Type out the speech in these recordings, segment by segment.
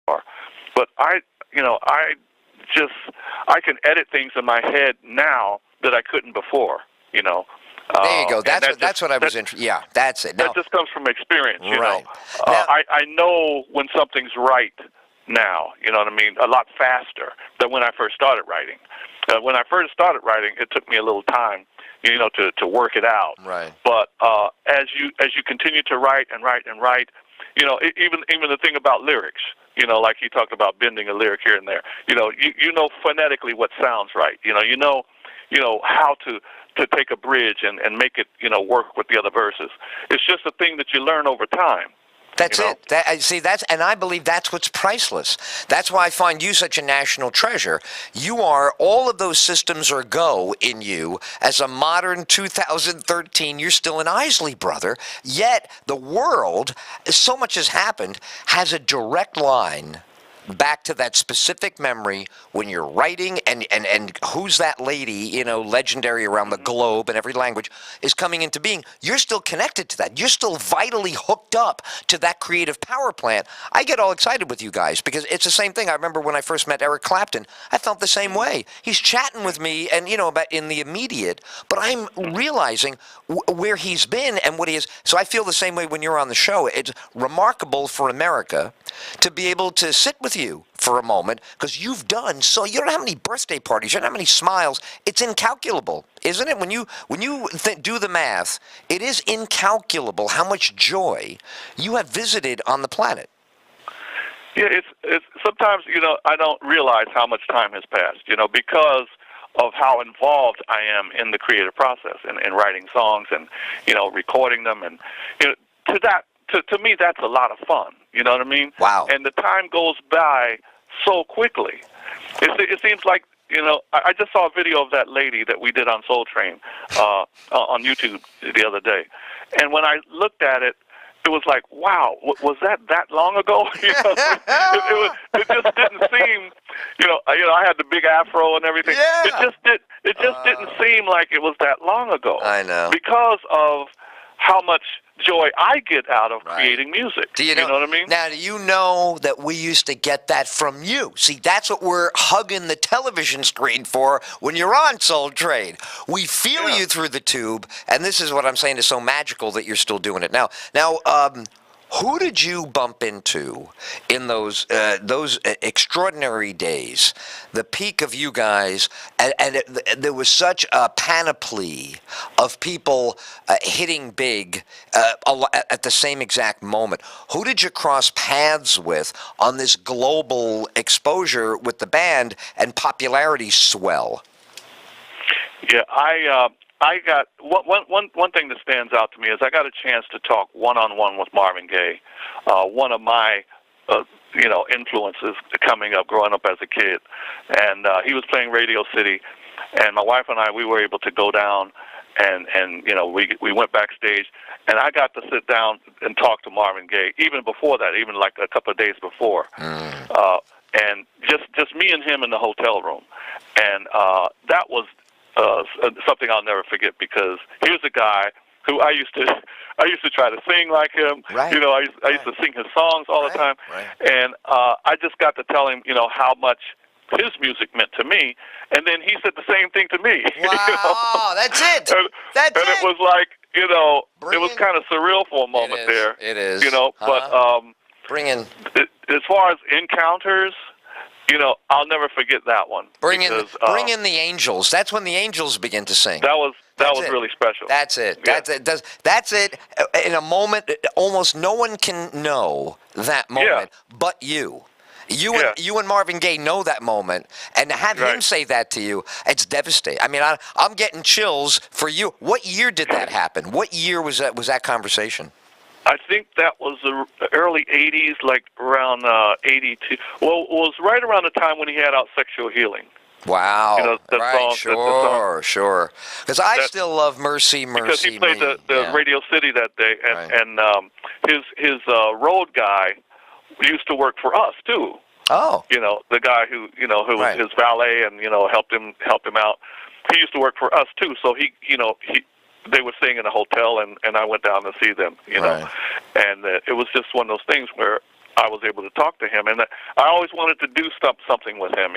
But I can edit things in my head now that I couldn't before. There you go. That's what I was interested. Yeah, that's it. That just comes from experience. Right. I know when something's right now. You know what I mean? A lot faster than when I first started writing. When I first started writing, it took me a little time, to work it out. Right. But as you continue to write and write and write, even the thing about lyrics, like you talked about bending a lyric here and there. You know phonetically what sounds right. You know how to take a bridge and make it work with the other verses. It's just a thing that you learn over time. That's it. And I believe that's what's priceless. That's why I find you such a national treasure. You are, all of those systems are go in you. As a modern 2013, you're still an Isley brother. Yet the world, so much has happened, has a direct line back to that specific memory when you're writing and who's that lady, legendary around the globe and every language is coming into being. You're still connected to that. You're still vitally hooked up to that creative power plant. I get all excited with you guys because it's the same thing. I remember when I first met Eric Clapton, I felt the same way. He's chatting with me and, about in the immediate, but I'm realizing where he's been and what he is. So I feel the same way when you're on the show. It's remarkable for America to be able to sit with you for a moment because you've done so. You don't have any birthday parties. You don't have any smiles. It's incalculable, isn't it? When you do the math, it is incalculable how much joy you have visited on the planet. Yeah, it's sometimes I don't realize how much time has passed. Because of how involved I am in the creative process and writing songs and recording them and to me that's a lot of fun. You know what I mean? Wow. And the time goes by so quickly. It seems like, I just saw a video of that lady that we did on Soul Train on YouTube the other day. And when I looked at it, it was like, wow, was that long ago? It just didn't seem, I had the big afro and everything. Yeah. It just didn't seem like it was that long ago. I know. Because of how much joy I get out of creating music. Do you know what I mean? Now, do you know that we used to get that from you? See, that's what we're hugging the television screen for when you're on Soul Train. We feel you through the tube, and this is what I'm saying is so magical that you're still doing it now. Now, who did you bump into in those extraordinary days, the peak of you guys, and there was such a panoply of people hitting big at the same exact moment. Who did you cross paths with on this global exposure with the band and popularity swell? Yeah, I got one thing that stands out to me is I got a chance to talk one-on-one with Marvin Gaye, one of my influences coming up, growing up as a kid, and he was playing Radio City, and my wife and I, we were able to go down and we went backstage, and I got to sit down and talk to Marvin Gaye even before that, even like a couple of days before, and just me and him in the hotel room, and that was something I'll never forget because here's a guy who I used to try to sing like him. Right. I used to sing his songs all the time, and I just got to tell him how much his music meant to me, and then he said the same thing to me. Wow, that's it. And it was like it was kind of surreal for a moment there. It is. But bring in as far as encounters. I'll never forget that one. Bring in the angels. That's when the angels begin to sing. That was really special. That's it. Yeah. That's it. In a moment, almost no one can know that moment but you. You and Marvin Gaye know that moment, and to have him say that to you, it's devastating. I mean, I'm getting chills for you. What year did that happen? What year was that conversation? I think that was the early 80s, like around 82. Well, it was right around the time when he had out Sexual Healing. Wow. That song, sure. Because I still love Mercy, Mercy, because he played the Radio City that day, and his road guy used to work for us, too. Oh. The guy who was his valet and, helped him out. He used to work for us, too, so they were staying in a hotel, and I went down to see them, and it was just one of those things where, I was able to talk to him, and I always wanted to do something with him,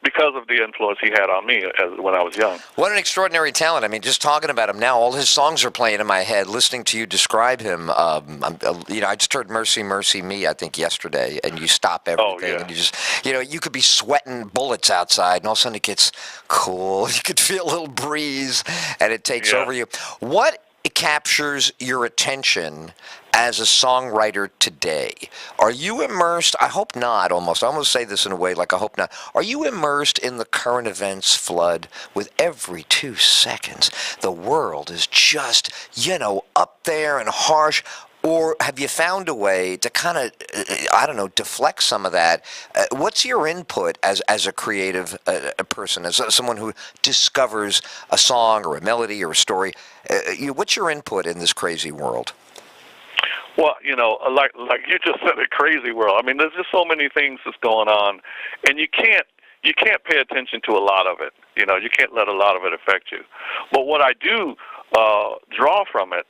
because of the influence he had on me when I was young. What an extraordinary talent. I mean, just talking about him now, all his songs are playing in my head. Listening to you describe him, I just heard Mercy, Mercy Me, I think, yesterday, and you stop everything. Oh, yeah. And you just, you could be sweating bullets outside, and all of a sudden it gets cool. You could feel a little breeze, and it takes over you. What captures your attention as a songwriter today? Are you immersed? I hope not, almost. I almost say this in a way like I hope not. Are you immersed in the current events flood with every 2 seconds? The world is just, up there and harsh. Or have you found a way to kind of, deflect some of that? What's your input as a creative person, as someone who discovers a song or a melody or a story? What's your input in this crazy world? Well, like you just said, a crazy world. I mean, there's just so many things that's going on, and you can't pay attention to a lot of it. You can't let a lot of it affect you. But what I do draw from it